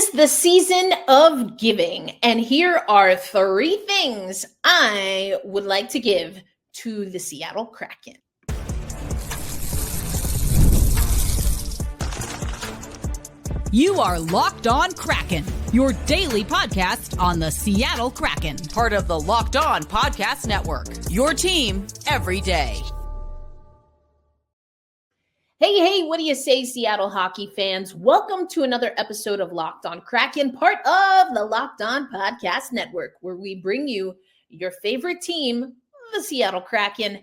is the season of giving, and here are 3 things I would like to give to the Seattle Kraken. You are Locked On Kraken, your daily podcast on the Seattle Kraken, part of the Locked On Podcast Network, your team every day. Hey, what do you say, Seattle hockey fans? Welcome to another episode of Locked On Kraken, part of the Locked On Podcast Network, where we bring you your favorite team, the Seattle Kraken,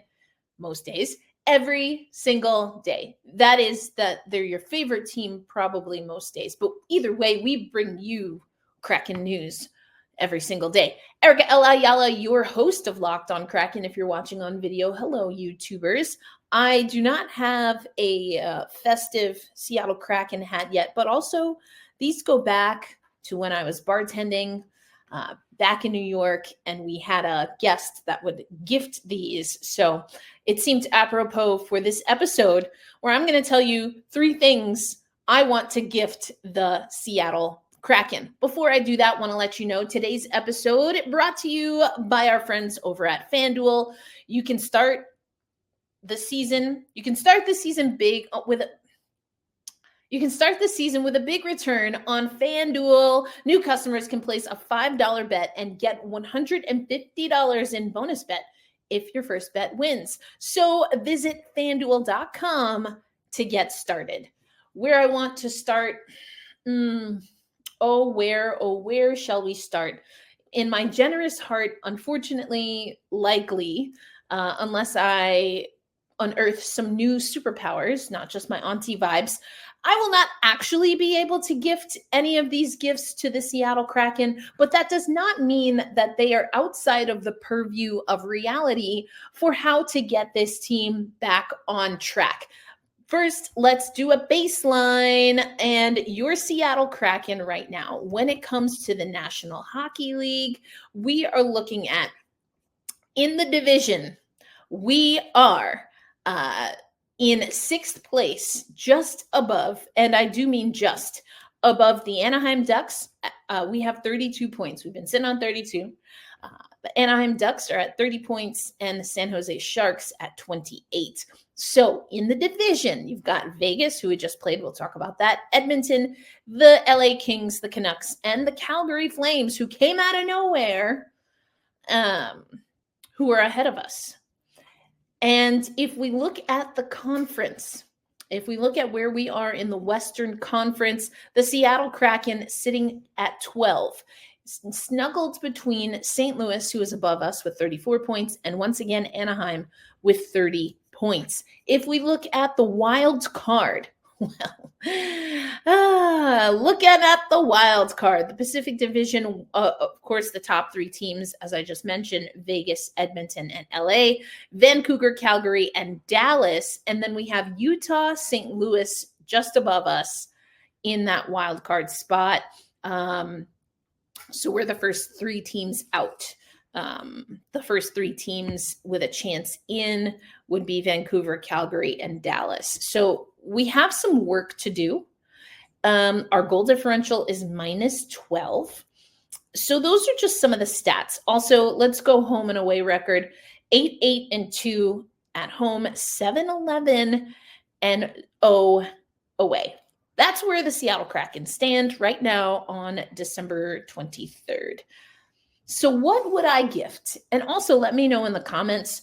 most days, every single day. That is that they're your favorite team probably most days. But either way, we bring you Kraken news every single day. Erica Ayala, your host of Locked On Kraken. If you're watching on video, hello, YouTubers. I do not have a festive Seattle Kraken hat yet, but also these go back to when I was bartending back in New York, and we had a guest that would gift these. So it seemed apropos for this episode where I'm going to tell you 3 things I want to gift the Seattle Kraken. Before I do that, I want to let you know today's episode brought to you by our friends over at FanDuel. You can start the season big with a big return on FanDuel. New customers can place a $5 bet and get $150 in bonus bet if your first bet wins. So visit FanDuel.com to get started. Where I want to start, where shall we start? In my generous heart, unfortunately, likely, unless I unearth some new superpowers, not just my auntie vibes, I will not actually be able to gift any of these gifts to the Seattle Kraken, but that does not mean that they are outside of the purview of reality for how to get this team back on track. First, let's do a baseline, and your Seattle Kraken right now, when it comes to the National Hockey League, we are looking at, in the division, we are in 6th place, just above, and I do mean just above the Anaheim Ducks. We have 32 points. We've been sitting on 32. The Anaheim Ducks are at 30 points and the San Jose Sharks at 28. So in the division, you've got Vegas, who we just played. We'll talk about that. Edmonton, the LA Kings, the Canucks, and the Calgary Flames, who came out of nowhere, who are ahead of us. And if we look at the conference, if we look at where we are in the Western Conference, the Seattle Kraken sitting at 12, snuggled between St. Louis, who is above us with 34 points, and once again, Anaheim with 30 points. If we look at the wild card, looking at the wild card, the Pacific Division, of course, the top 3 teams, as I just mentioned, Vegas, Edmonton, and LA, Vancouver, Calgary, and Dallas. And then we have Utah, St. Louis just above us in that wild card spot. So we're the first 3 teams out. The first 3 teams with a chance in would be Vancouver, Calgary, and Dallas. So we have some work to do. Our goal differential is -12. So those are just some of the stats. Also, let's go home and away record. 8-8-2 at home, 7-11-0 away. That's where the Seattle Kraken stand right now on December 23rd. So what would I gift? And also let me know in the comments,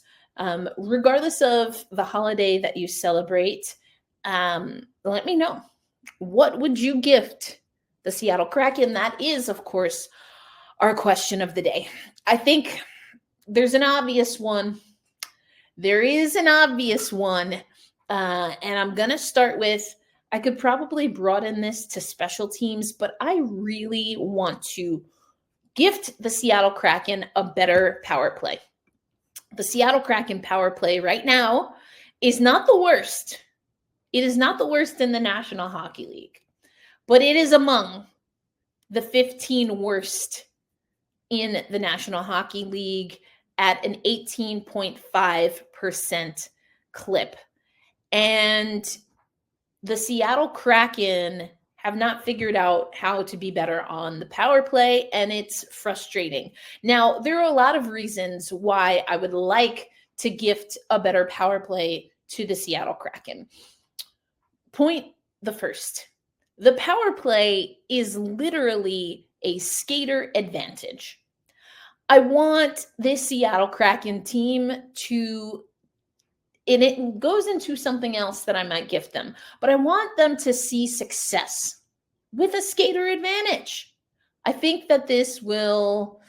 regardless of the holiday that you celebrate, let me know. What would you gift the Seattle Kraken? That is, of course, our question of the day. I think there's an obvious one. There is an obvious one. And I'm going to start with, I could probably broaden this to special teams, but I really want to gift the Seattle Kraken a better power play. The Seattle Kraken power play right now is not the worst. It is not the worst in the National Hockey League, but it is among the 15 worst in the National Hockey League at an 18.5% clip. And the Seattle Kraken have not figured out how to be better on the power play, and it's frustrating. Now, there are a lot of reasons why I would like to gift a better power play to the Seattle Kraken. Point the first. The power play is literally a skater advantage. I want this Seattle Kraken team to, and it goes into something else that I might gift them, but I want them to see success with a skater advantage. I think that this will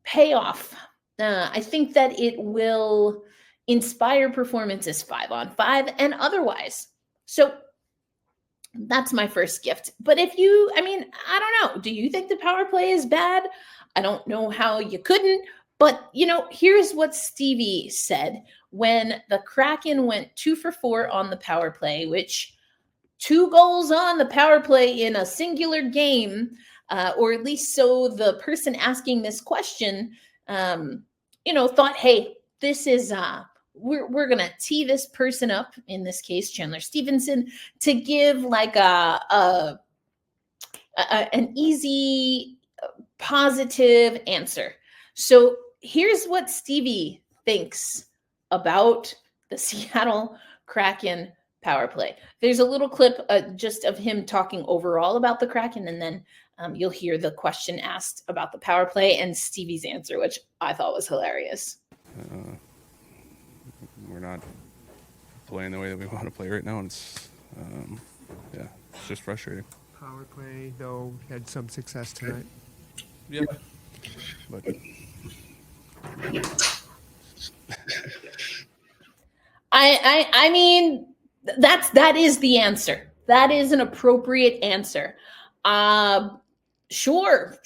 pay off. I think that it will inspire performances 5-on-5 and otherwise. So that's my first gift. But I don't know. Do you think the power play is bad? I don't know how you couldn't. But, here's what Stevie said when the Kraken went 2 for 4 on the power play, which 2 goals on the power play in a singular game, or at least so the person asking this question, thought, hey, this is, we're going to tee this person up, in this case, Chandler Stephenson, to give like an easy, positive answer. So here's what Stevie thinks about the Seattle Kraken power play. There's a little clip just of him talking overall about the Kraken, and then you'll hear the question asked about the power play and Stevie's answer, which I thought was hilarious. We're not playing the way that we want to play right now, and it's just frustrating. Power play, though, had some success tonight. Yeah, but I mean, that is the answer. That is an appropriate answer. Sure.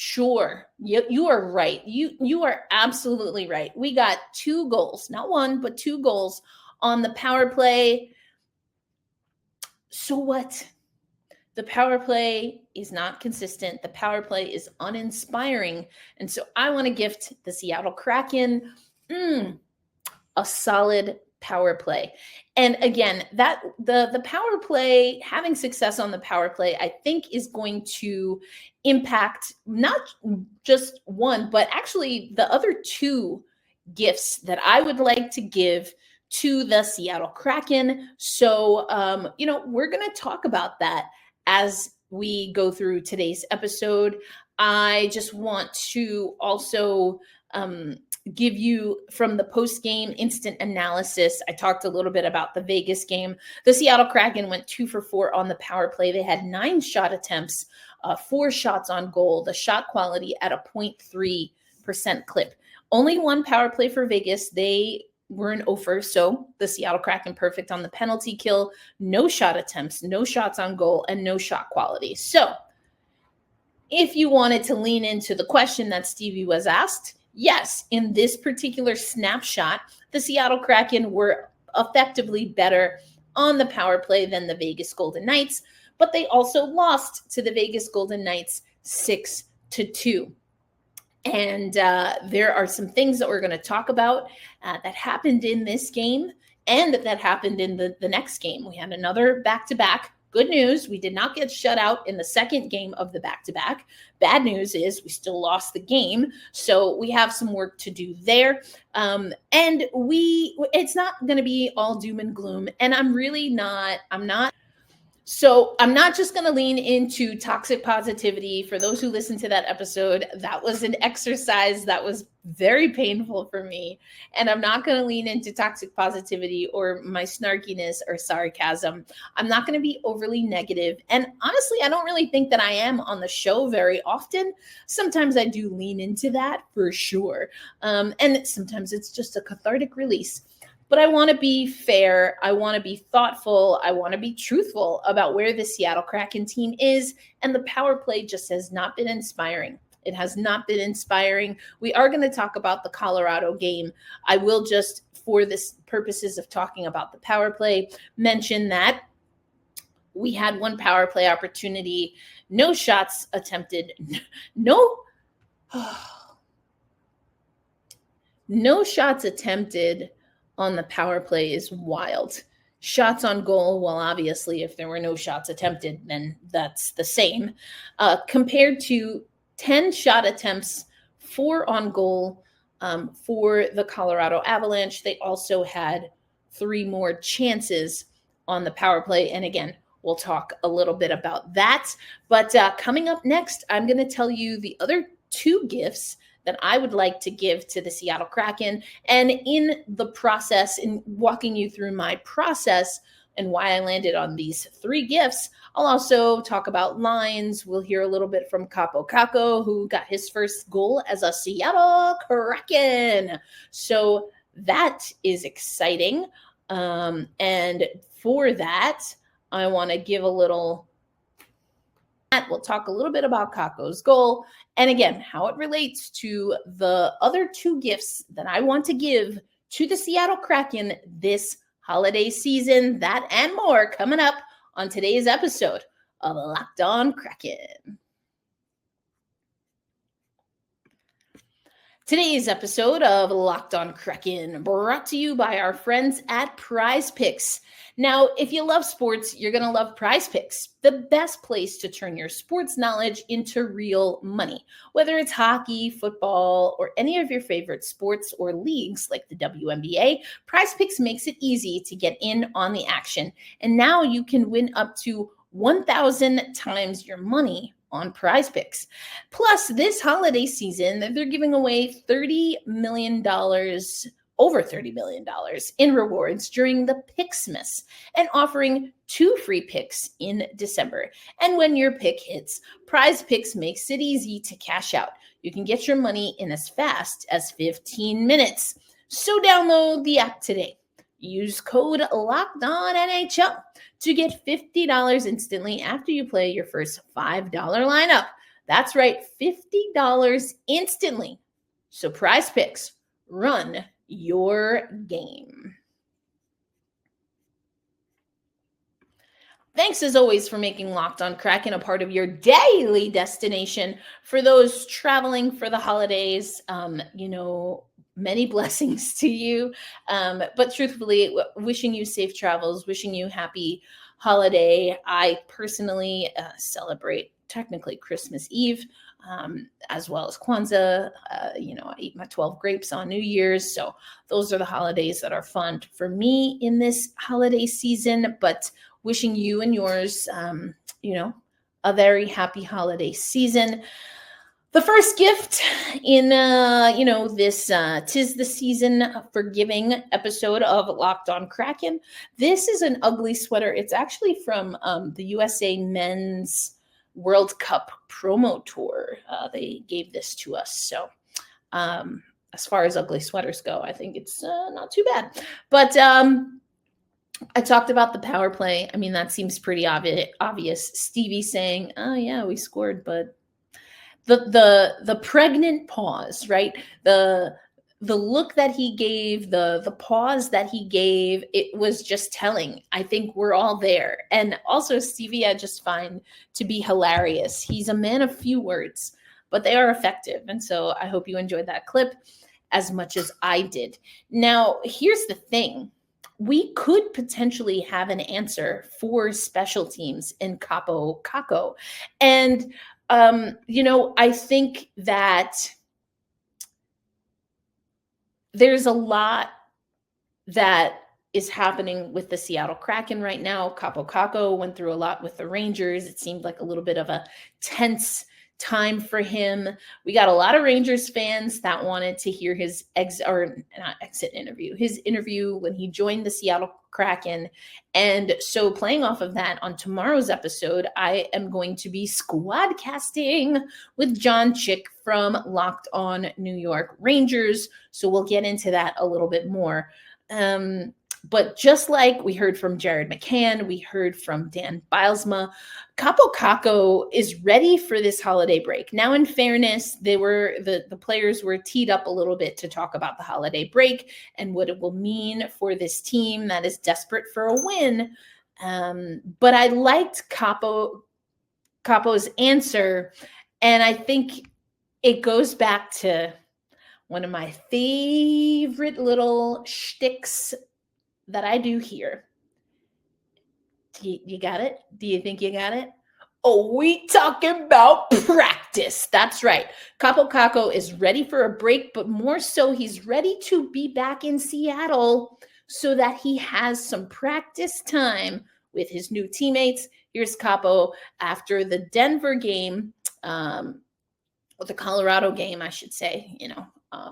You are right. You are absolutely right. We got 2 goals, not 1, but 2 goals on the power play. So what? The power play is not consistent. The power play is uninspiring. And so I want to gift the Seattle Kraken a solid power play. And again, that the power play, having success on the power play, I think is going to impact not just one, but actually the other 2 gifts that I would like to give to the Seattle Kraken. So, we're going to talk about that as we go through today's episode. I just want to also give you from the post-game instant analysis. I talked a little bit about the Vegas game. The Seattle Kraken went 2 for 4 on the power play. They had 9 shot attempts, 4 shots on goal, the shot quality at a 0.3% clip. Only 1 power play for Vegas. They were an offer, so the Seattle Kraken perfect on the penalty kill, no shot attempts, no shots on goal, and no shot quality. So if you wanted to lean into the question that Stevie was asked, yes, in this particular snapshot, the Seattle Kraken were effectively better on the power play than the Vegas Golden Knights, but they also lost to the Vegas Golden Knights 6-2. And there are some things that we're going to talk about that happened in this game and that happened in the next game. We had another back-to-back. Good news, we did not get shut out in the second game of the back-to-back. Bad news is we still lost the game, so we have some work to do there. And it's not going to be all doom and gloom, and I'm not just going to lean into toxic positivity. For those who listened to that episode, that was an exercise that was very painful for me. And I'm not going to lean into toxic positivity or my snarkiness or sarcasm. I'm not going to be overly negative. And honestly, I don't really think that I am on the show very often. Sometimes I do lean into that for sure. And sometimes it's just a cathartic release. But I want to be fair. I want to be thoughtful. I want to be truthful about where the Seattle Kraken team is. And the power play just has not been inspiring. It has not been inspiring. We are going to talk about the Colorado game. I will just, for this purposes of talking about the power play, mention that we had 1 power play opportunity, no shots attempted, no shots attempted on the power play is wild. shots on goal, well, obviously, if there were no shots attempted, then that's the same, compared to 10 shot attempts, 4 on goal for the Colorado Avalanche. They also had 3 more chances on the power play. And again, we'll talk a little bit about that. But coming up next, I'm going to tell you the other 2 gifts that I would like to give to the Seattle Kraken. And in the process, in walking you through my process and why I landed on these 3 gifts, I'll also talk about lines. We'll hear a little bit from Kappo Kakko, who got his first goal as a Seattle Kraken. So that is exciting. And for that, I want to give a little. We'll talk a little bit about Kakko's goal, and again, how it relates to the other 2 gifts that I want to give to the Seattle Kraken this holiday season. That and more coming up on today's episode of Locked On Kraken. Today's episode of Locked On Kraken brought to you by our friends at Prize Picks. Now, if you love sports, you're going to love Prize Picks, the best place to turn your sports knowledge into real money. Whether it's hockey, football, or any of your favorite sports or leagues like the WNBA, Prize Picks makes it easy to get in on the action. And now you can win up to 1,000 times your money on Prize Picks. Plus, this holiday season, they're giving away $30 million, over $30 million in rewards during the Picksmas and offering 2 free picks in December. And when your pick hits, Prize Picks makes it easy to cash out. You can get your money in as fast as 15 minutes. So download the app today. Use code LOCKEDONNHL to get $50 instantly after you play your first $5 lineup. That's right, $50 instantly. So Prize Picks, run your game. Thanks as always for making Locked On Kraken a part of your daily destination. For those traveling for the holidays, many blessings to you. But truthfully, wishing you safe travels, wishing you happy holiday. I personally celebrate technically Christmas Eve, as well as Kwanzaa. I eat my 12 grapes on New Year's. So those are the holidays that are fun for me in this holiday season. But wishing you and yours, a very happy holiday season. The first gift in, this Tis the Season for Giving episode of Locked On Kraken. This is an ugly sweater. It's actually from the USA Men's World Cup promo tour. They gave this to us. So as far as ugly sweaters go, I think it's not too bad. But I talked about the power play. I mean, that seems pretty obvious. Stevie saying, oh, yeah, we scored, but the pregnant pause, right? The look that he gave, the pause that he gave, it was just telling. I think we're all there. And also Stevie, I just find to be hilarious. He's a man of few words, but they are effective. And so I hope you enjoyed that clip as much as I did. Now, here's the thing. We could potentially have an answer for special teams in Kappo Kakko. And I think that there's a lot that is happening with the Seattle Kraken right now. Kappo Kakko went through a lot with the Rangers. It seemed like a little bit of a tense time for him. We got a lot of Rangers fans that wanted to hear his his interview when he joined the Seattle Kraken. And so playing off of that, on tomorrow's episode, I am going to be squad casting with John Chick from Locked On New York Rangers. So we'll get into that a little bit more. But just like we heard from Jared McCann, we heard from Dan Bilesma, Kappo Kakko is ready for this holiday break. Now, in fairness, the players were teed up a little bit to talk about the holiday break and what it will mean for this team that is desperate for a win. But I liked Kappo's answer, and I think it goes back to one of my favorite little shticks that I do here. You got it? Do you think you got it? Oh, we talking about practice. That's right. Kappo Kakko is ready for a break, but more so, he's ready to be back in Seattle so that he has some practice time with his new teammates. Here's Kappo after the Denver game, or the Colorado game, I should say,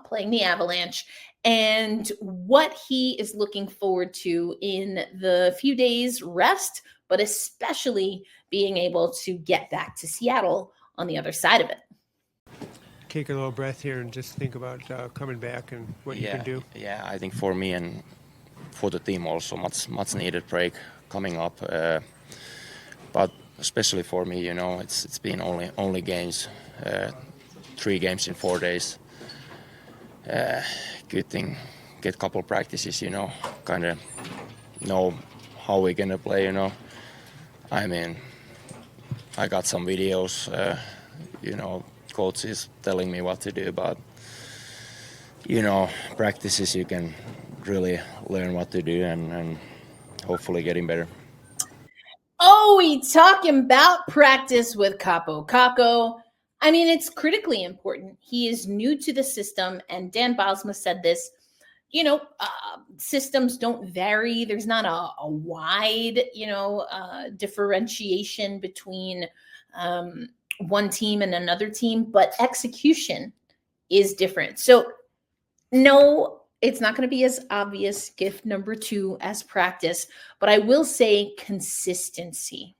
playing the Avalanche, and what he is looking forward to in the few days rest, but especially being able to get back to Seattle on the other side of it. Take a little breath here and just think about coming back and what you can do. Yeah, I think for me and for the team also, much needed break coming up. But especially for me, it's been only games, 3 games in 4 days. Good thing, get a couple practices, kind of know how we're gonna play, I mean, I got some videos, coaches telling me what to do, but, practices you can really learn what to do and hopefully getting better. Oh, we talking about practice with Kappo Kakko. I mean, it's critically important. He is new to the system, and Dan Bylsma said this. Systems don't vary. There's not a wide, differentiation between one team and another team, but execution is different. So, no, it's not going to be as obvious gift number 2 as practice, but I will say consistency.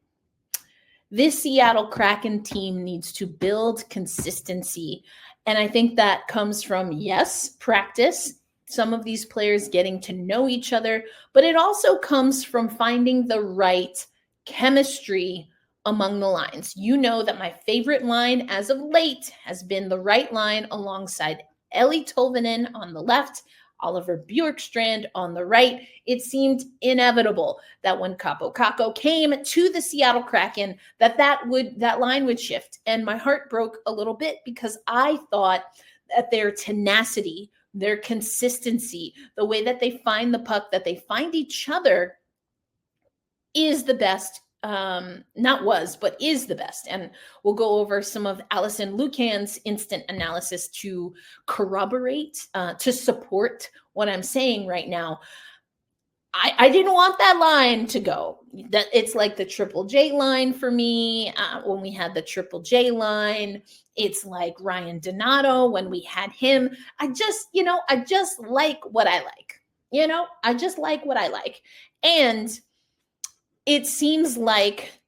This Seattle Kraken team needs to build consistency. And I think that comes from, yes, practice, some of these players getting to know each other, but it also comes from finding the right chemistry among the lines. You know that my favorite line as of late has been the right line alongside Eli Tolvanen on the left, Oliver Bjorkstrand on the right. It seemed inevitable that when Kappo Kakko came to the Seattle Kraken, that line would shift. And my heart broke a little bit because I thought that their tenacity, their consistency, the way that they find the puck, that they find each other is the best. Not was, but is the best. And we'll go over some of Allison Lucan's instant analysis to corroborate, to support what I'm saying right now. I didn't want that line to go. That it's like the Triple J line for me. When we had the Triple J line, it's like Ryan Donato when we had him. I just like what I like. I just like what I like. And it seems like,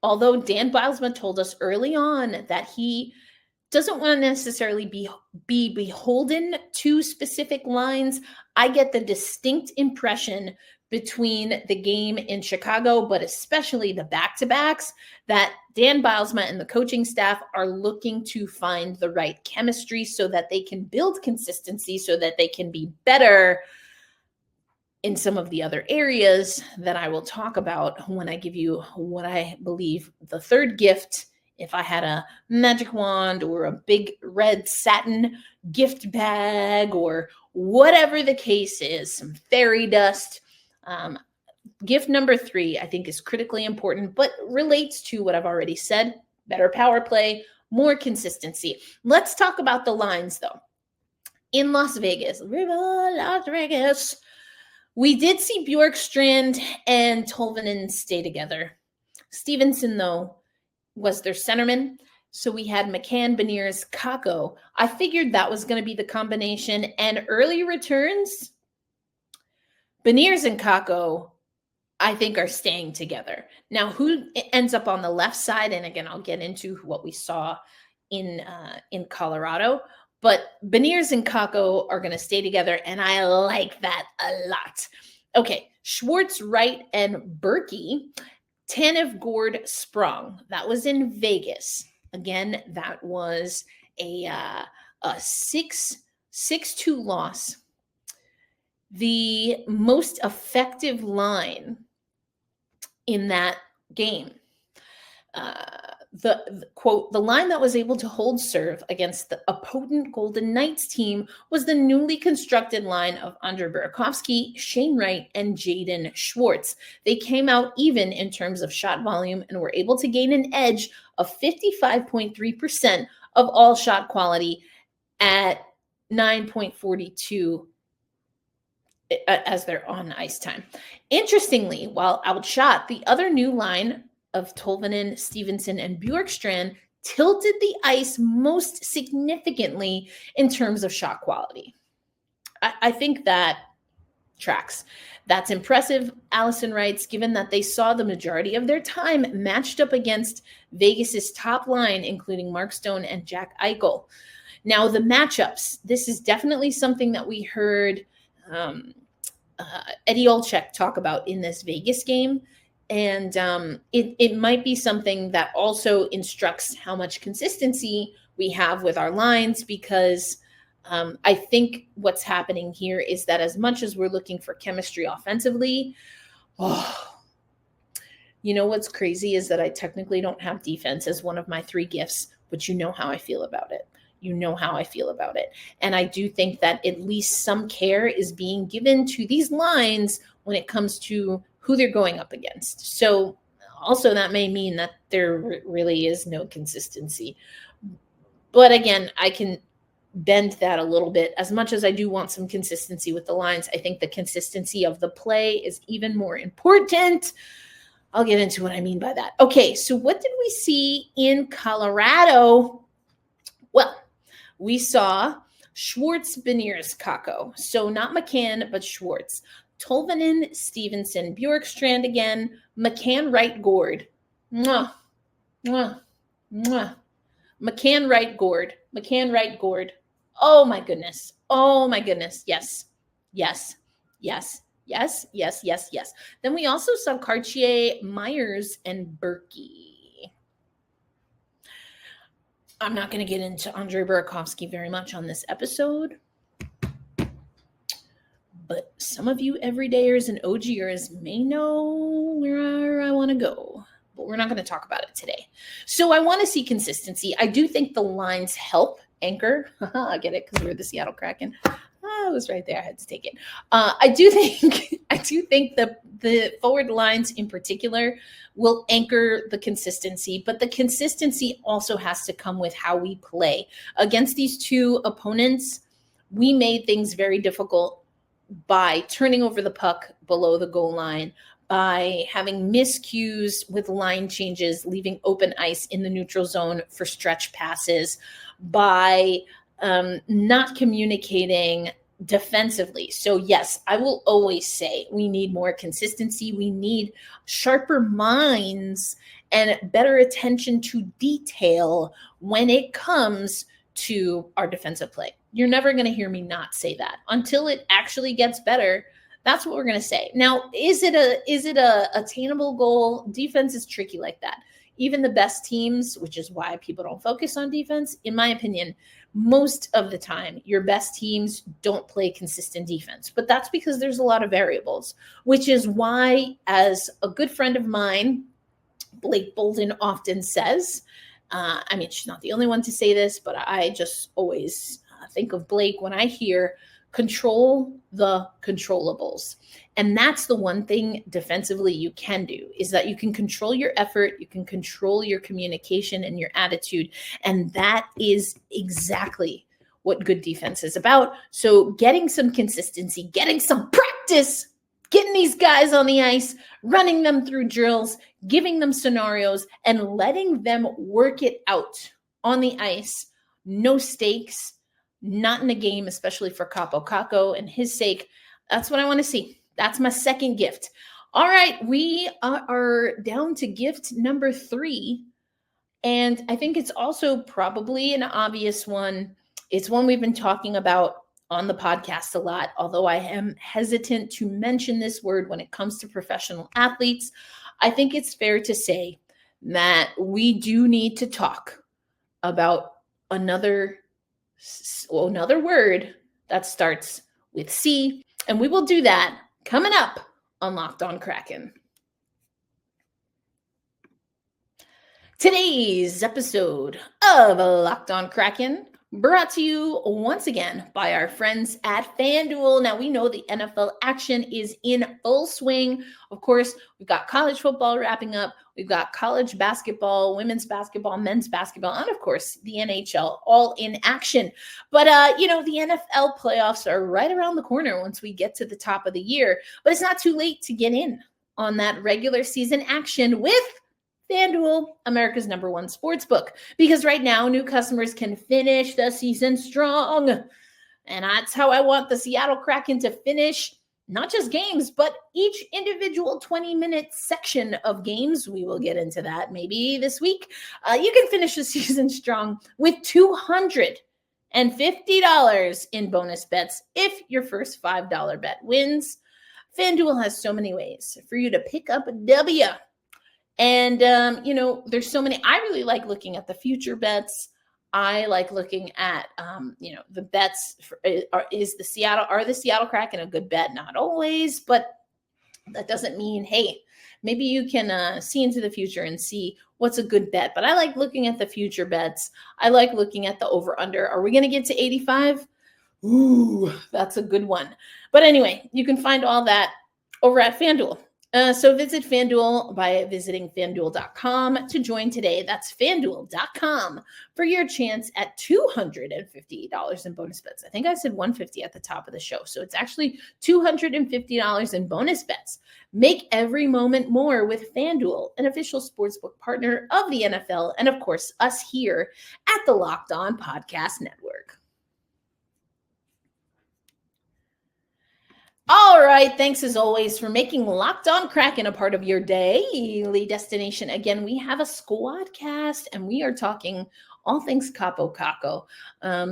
although Dan Bylsma told us early on that he doesn't want to necessarily be beholden to specific lines, I get the distinct impression between the game in Chicago, but especially the back-to-backs, that Dan Bylsma and the coaching staff are looking to find the right chemistry so that they can build consistency, so that they can be better in some of the other areas that I will talk about when I give you what I believe the third gift. If I had a magic wand or a big red satin gift bag or whatever the case is, some fairy dust. Gift number 3, I think, is critically important, but relates to what I've already said. Better power play, more consistency. Let's talk about the lines, though. In Las Vegas, we did see Bjorkstrand and Tolvanen stay together. Stephenson, though, was their centerman. So we had McCann, Beniers, Kakko. I figured that was going to be the combination. And early returns, Beniers and Kakko, I think, are staying together. Now, who ends up on the left side? And again, I'll get into what we saw in Colorado. But Beniers and Kakko are going to stay together, and I like that a lot. Okay, Schwartz, Wright, and Berkey. Tanev, Gord, Sprong. That was in Vegas. Again, that was a 6-2 loss. The most effective line in that game. quote, the line that was able to hold serve against a potent Golden Knights team was the newly constructed line of Andre Burakovsky, Shane Wright, and Jaden Schwartz. They came out even in terms of shot volume and were able to gain an edge of 55.3% of all shot quality at 9.42 as their on ice time. Interestingly, while outshot, the other new line of Tolvanen, Stephenson, and Bjorkstrand tilted the ice most significantly in terms of shot quality. I think that tracks. That's impressive, Allison writes, given that they saw the majority of their time matched up against Vegas's top line, including Mark Stone and Jack Eichel. Now, the matchups, this is definitely something that we heard Eddie Olczyk talk about in this Vegas game. And it might be something that also instructs how much consistency we have with our lines, because I think what's happening here is that as much as we're looking for chemistry offensively, you know what's crazy is that I technically don't have defense as one of my 3 gifts, but you know how I feel about it. You know how I feel about it. And I do think that at least some care is being given to these lines when it comes to who they're going up against. So also that may mean that there really is no consistency. But again, I can bend that a little bit. As much as I do want some consistency with the lines, I think the consistency of the play is even more important. I'll get into what I mean by that. Okay, so what did we see in Colorado? Well, we saw Schwartz, Beniers, Kakko. So not McCann, but Schwartz. Tolvanen, Stephenson, Bjorkstrand again, McCann, Wright, Gord. Mwah, mwah, mwah. McCann, Wright, Gord. McCann, Wright, Gord. Oh my goodness. Oh my goodness. Yes. Yes. Yes. Yes. Yes. Yes. Yes. Then we also saw Cartier, Myers, and Berkey. I'm not going to get into Andre Burakovsky very much on this episode, but some of you everydayers and OGers may know where I want to go, but we're not going to talk about it today. So I want to see consistency. I do think the lines help anchor. I get it because we're the Seattle Kraken. I was right there. I had to take it. I do think the forward lines in particular will anchor the consistency, but the consistency also has to come with how we play. Against these 2 opponents, we made things very difficult by turning over the puck below the goal line, by having miscues with line changes, leaving open ice in the neutral zone for stretch passes, by not communicating defensively. So yes, I will always say we need more consistency. We need sharper minds and better attention to detail when it comes to our defensive play. You're never going to hear me not say that until it actually gets better. That's what we're going to say. Now, is it a attainable goal? Defense is tricky like that. Even the best teams, which is why people don't focus on defense, in my opinion, most of the time, your best teams don't play consistent defense. But that's because there's a lot of variables, which is why, as a good friend of mine, Blake Bolden, often says, I mean, she's not the only one to say this, but I just always think of Blake when I hear control the controllables. And that's the one thing defensively you can do, is that you can control your effort, you can control your communication and your attitude. And that is exactly what good defense is about. So getting some consistency, getting some practice, getting these guys on the ice, running them through drills, giving them scenarios, and letting them work it out on the ice. No stakes, not in a game, especially for Kappo Kakko and his sake. That's what I want to see. That's my second gift. All right, we are down to gift number 3. And I think it's also probably an obvious one. It's one we've been talking about on the podcast a lot, although I am hesitant to mention this word when it comes to professional athletes. I think it's fair to say that we do need to talk about another word that starts with C, and we will do that coming up on Locked On Kraken. Today's episode of Locked On Kraken brought to you once again by our friends at FanDuel. Now, we know the NFL action is in full swing. Of course, we've got college football wrapping up. We've got college basketball, women's basketball, men's basketball, and of course, the NHL all in action. But, the NFL playoffs are right around the corner once we get to the top of the year. But it's not too late to get in on that regular season action with FanDuel, America's #1 sportsbook, because right now new customers can finish the season strong. And that's how I want the Seattle Kraken to finish not just games, but each individual 20-minute section of games. We will get into that maybe this week. You can finish the season strong with $250 in bonus bets if your first $5 bet wins. FanDuel has so many ways for you to pick up a W. And, there's so many. I really like looking at the future bets. I like looking at, the bets. Are the Seattle Kraken a good bet? Not always, but that doesn't mean, hey, maybe you can see into the future and see what's a good bet. But I like looking at the future bets. I like looking at the over-under. Are we going to get to 85? Ooh, that's a good one. But anyway, you can find all that over at FanDuel. So visit FanDuel by visiting FanDuel.com to join today. That's FanDuel.com for your chance at $250 in bonus bets. I think I said $150 at the top of the show. So it's actually $250 in bonus bets. Make every moment more with FanDuel, an official sportsbook partner of the NFL, and of course, us here at the Locked On Podcast Network. All right. Thanks as always for making Locked On Kraken a part of your daily destination. Again, we have a squad cast and we are talking all things Kappo Kakko.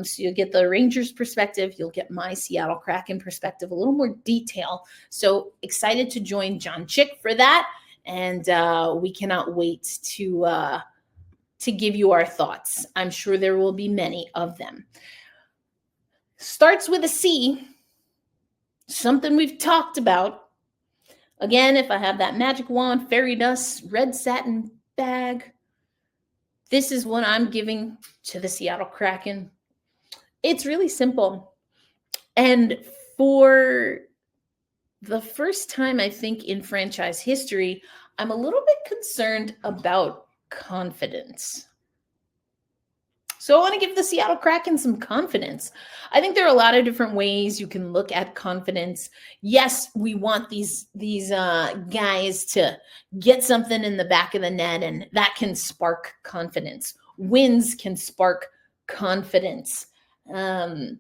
So you'll get the Rangers perspective. You'll get my Seattle Kraken perspective, a little more detail. So excited to join John Chick for that. And we cannot wait to give you our thoughts. I'm sure there will be many of them. Starts with a C. Something we've talked about. Again, if I have that magic wand, fairy dust, red satin bag, this is what I'm giving to the Seattle Kraken. It's really simple. And for the first time, I think, in franchise history, I'm a little bit concerned about confidence. So I want to give the Seattle Kraken some confidence. I think there are a lot of different ways you can look at confidence. Yes, we want these guys to get something in the back of the net, and that can spark confidence. Wins can spark confidence. And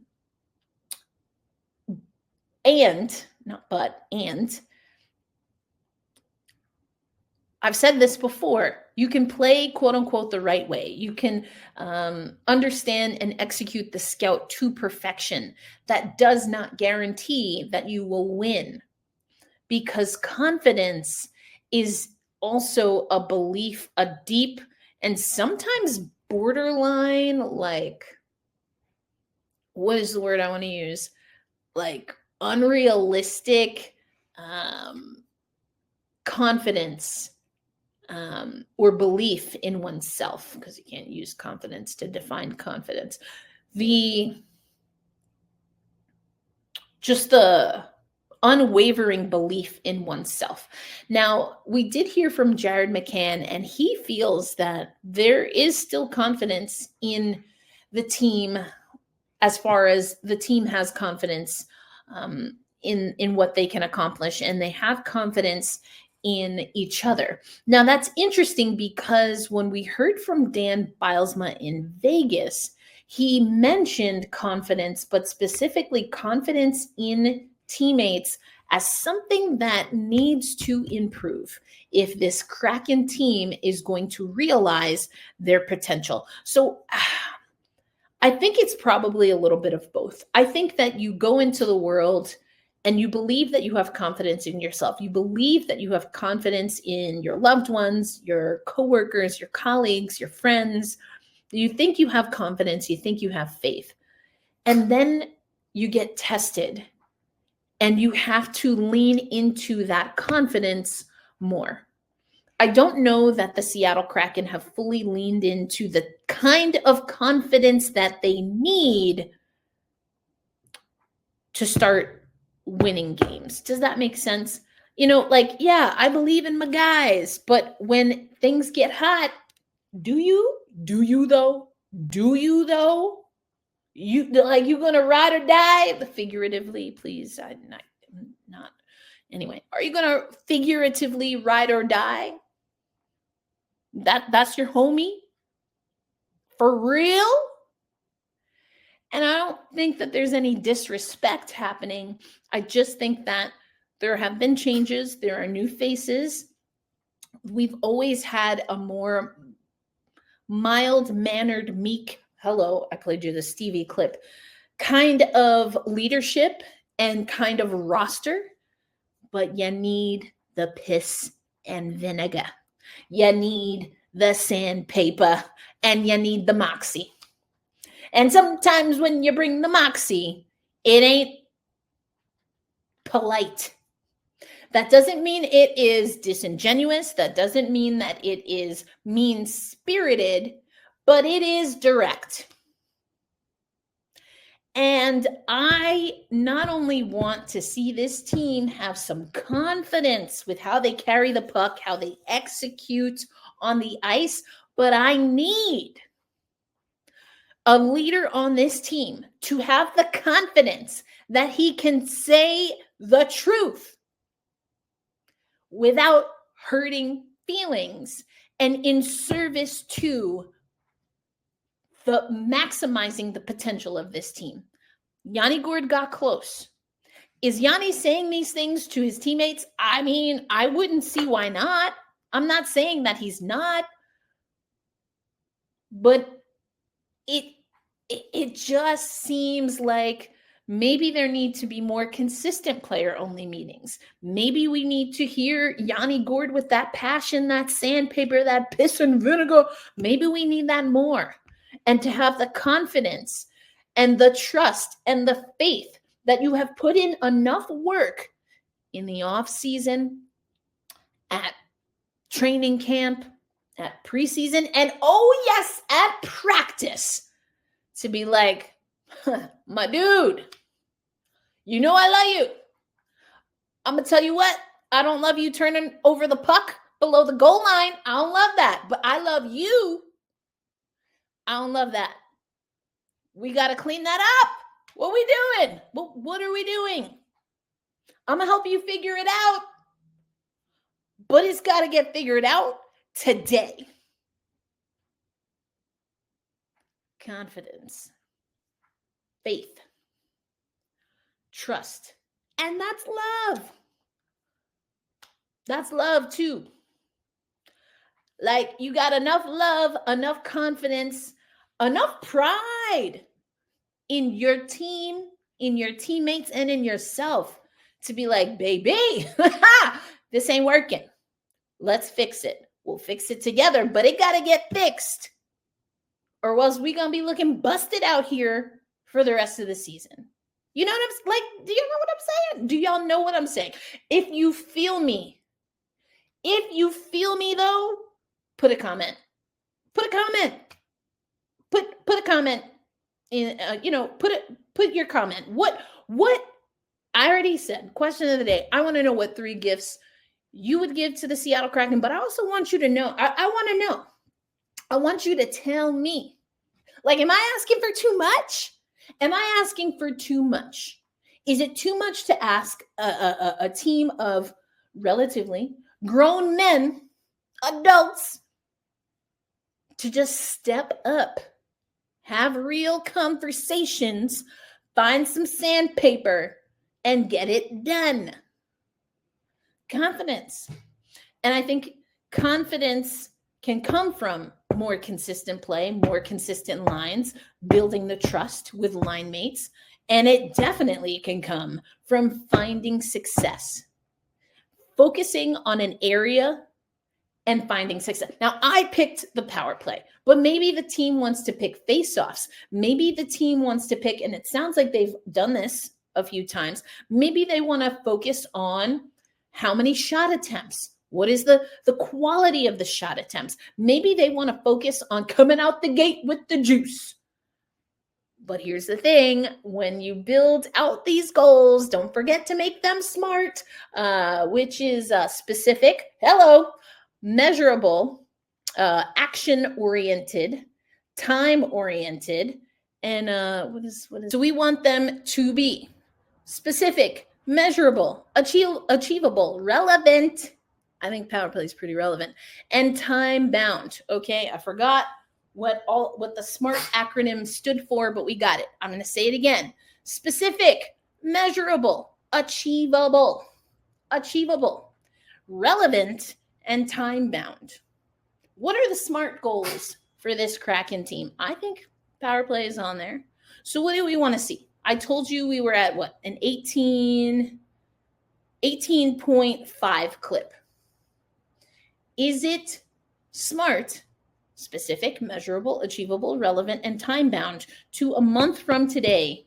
I've said this before, you can play, quote unquote, the right way. You can understand and execute the scout to perfection. That does not guarantee that you will win, because confidence is also a belief, a deep and sometimes borderline, like, what is the word I want to use? Like unrealistic confidence. Or belief in oneself, because you can't use confidence to define confidence. Just the unwavering belief in oneself. Now, we did hear from Jared McCann, and he feels that there is still confidence in the team, as far as the team has confidence in what they can accomplish, and they have confidence in each other. Now, that's interesting because when we heard from Dan Bilesma in Vegas, he mentioned confidence, but specifically confidence in teammates as something that needs to improve if this Kraken team is going to realize their potential. So I think it's probably a little bit of both. I think that you go into the world and you believe that you have confidence in yourself. You believe that you have confidence in your loved ones, your coworkers, your colleagues, your friends. You think you have confidence. You think you have faith. And then you get tested and you have to lean into that confidence more. I don't know that the Seattle Kraken have fully leaned into the kind of confidence that they need to start winning games. Does that make sense? Like, yeah, I believe in my guys, but when things get hot, do you? Do you though? Do you though? You gonna ride or die? Figuratively, please. I'm not. Anyway, are you gonna figuratively ride or die? That's your homie? For real? And I don't think that there's any disrespect happening. I just think that there have been changes. There are new faces. We've always had a more mild-mannered, meek, hello, I played you the Stevie clip, kind of leadership and kind of roster, but you need the piss and vinegar. You need the sandpaper and you need the moxie. And sometimes when you bring the moxie, it ain't polite. That doesn't mean it is disingenuous. That doesn't mean that it is mean-spirited, but it is direct. And I not only want to see this team have some confidence with how they carry the puck, how they execute on the ice, but I need a leader on this team to have the confidence that he can say the truth without hurting feelings and in service to the maximizing the potential of this team. Yanni Gourde got close. Is Yanni saying these things to his teammates? I mean, I wouldn't see why not. I'm not saying that he's not, but it just seems like maybe there need to be more consistent player-only meetings. Maybe we need to hear Yanni Gourde with that passion, that sandpaper, that piss and vinegar. Maybe we need that more. And to have the confidence and the trust and the faith that you have put in enough work in the off season, at training camp, at preseason, and oh yes, at practice, to be like, my dude, you know I love you. I'm going to tell you what, I don't love you turning over the puck below the goal line. I don't love that, but I love you. I don't love that. We got to clean that up. What are we doing? What are we doing? I'm going to help you figure it out, but it's got to get figured out today. Confidence, faith, trust, and that's love. That's love too. Like, you got enough love, enough confidence, enough pride in your team, in your teammates, and in yourself to be like, baby, this ain't working. Let's fix it. We'll fix it together, but it got to get fixed, or else we going to be looking busted out here for the rest of the season. You know what I'm like? Do you know what I'm saying? Do y'all know what I'm saying? If you feel me though, put a comment. Put a comment. Put a comment in. Put your comment. What I already said. Question of the day. I want to know what 3 gifts you would give to the Seattle Kraken, but I also want you to know. I want to know. I want you to tell me. Like, am I asking for too much? Am I asking for too much? Is it too much to ask a team of relatively grown men, adults, to just step up, have real conversations, find some sandpaper, and get it done? Confidence. And I think confidence can come from more consistent play, more consistent lines, building the trust with line mates. And it definitely can come from finding success, focusing on an area and finding success. Now, I picked the power play, but maybe the team wants to pick face-offs. Maybe the team wants to pick, and it sounds like they've done this a few times, maybe they want to focus on how many shot attempts What is the quality of the shot attempts? Maybe they want to focus on coming out the gate with the juice. But here's the thing, when you build out these goals, don't forget to make them smart, which is specific, measurable, action-oriented, time-oriented, and what is? So we want them to be specific, measurable, achievable, relevant. I think power play is pretty relevant, and time-bound. Okay, I forgot what the SMART acronym stood for, but we got it. I'm going to say it again. Specific, measurable, achievable, relevant, and time-bound. What are the SMART goals for this Kraken team? I think power play is on there. So what do we want to see? I told you we were at what? An 18.5 clip. Is it SMART? Specific, measurable, achievable, relevant, and time-bound to a month from today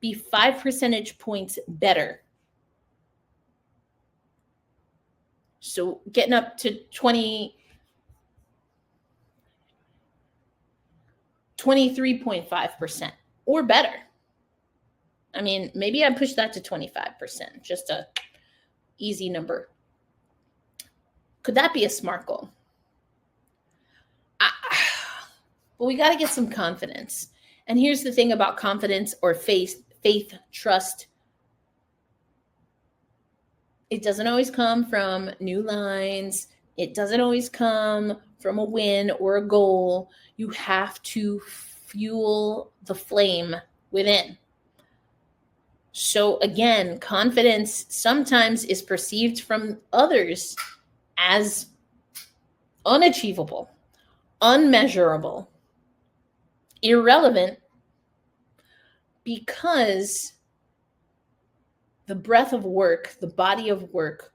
be 5 percentage points better. So getting up to 23.5% or better. I mean, maybe I push that to 25%, just a easy number. Could that be a SMART goal? But we got to get some confidence. And here's the thing about confidence or faith, trust. It doesn't always come from new lines. It doesn't always come from a win or a goal. You have to fuel the flame within. So again, confidence sometimes is perceived from others as unachievable, unmeasurable, irrelevant, because the breadth of work, the body of work,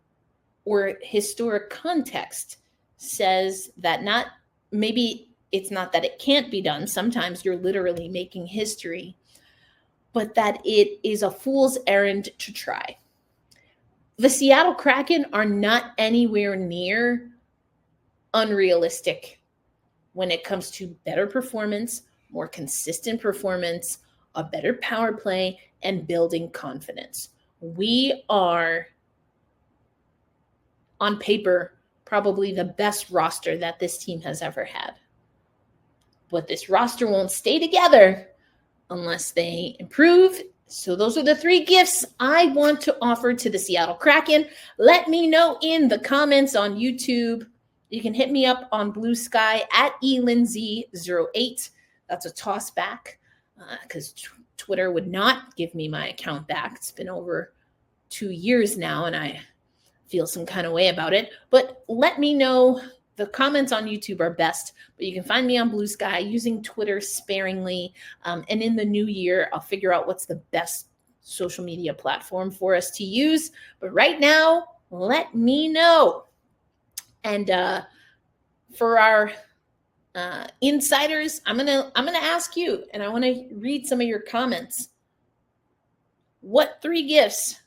or historic context says that maybe it's not that it can't be done. Sometimes you're literally making history, but that it is a fool's errand to try. The Seattle Kraken are not anywhere near unrealistic when it comes to better performance, more consistent performance, a better power play, and building confidence. We are, on paper, probably the best roster that this team has ever had. But this roster won't stay together unless they improve. So those are the 3 gifts I want to offer to the Seattle Kraken. Let me know in the comments on YouTube. You can hit me up on Blue Sky at elindsay08. That's a toss back because Twitter would not give me my account back. It's been over 2 years now, and I feel some kind of way about it. But let me know. The comments on YouTube are best, but you can find me on Blue Sky using Twitter sparingly. And in the new year, I'll figure out what's the best social media platform for us to use. But right now, let me know. And for our insiders, I'm gonna ask you, and I want to read some of your comments. What 3 gifts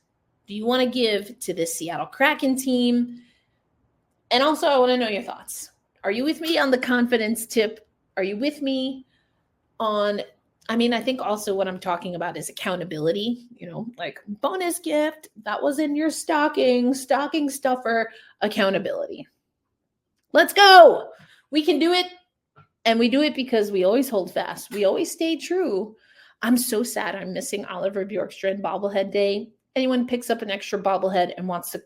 do you want to give to this Seattle Kraken team? And also, I want to know your thoughts. Are you with me on the confidence tip? Are you with me on, I think also what I'm talking about is accountability, like bonus gift, that was in your stocking stuffer, accountability. Let's go. We can do it. And we do it because we always hold fast. We always stay true. I'm so sad I'm missing Oliver Bjorkstrand bobblehead day. Anyone picks up an extra bobblehead and wants to,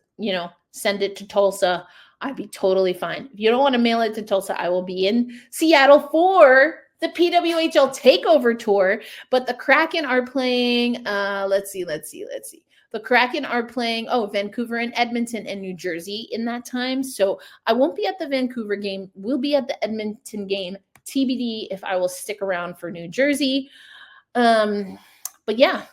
send it to Tulsa, I'd be totally fine. If you don't want to mail it to Tulsa, I will be in Seattle for the PWHL Takeover Tour. But the Kraken are playing, let's see. The Kraken are playing, Vancouver and Edmonton and New Jersey in that time. So I won't be at the Vancouver game. We'll be at the Edmonton game. TBD if I will stick around for New Jersey. But yeah.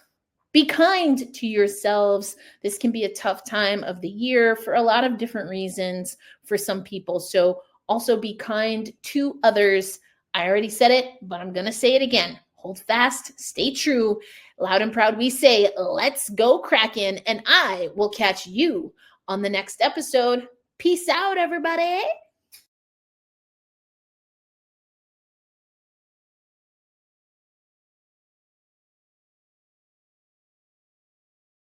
Be kind to yourselves. This can be a tough time of the year for a lot of different reasons for some people. So also be kind to others. I already said it, but I'm going to say it again. Hold fast, stay true. Loud and proud we say, let's go Kraken. And I will catch you on the next episode. Peace. Peace out, everybody.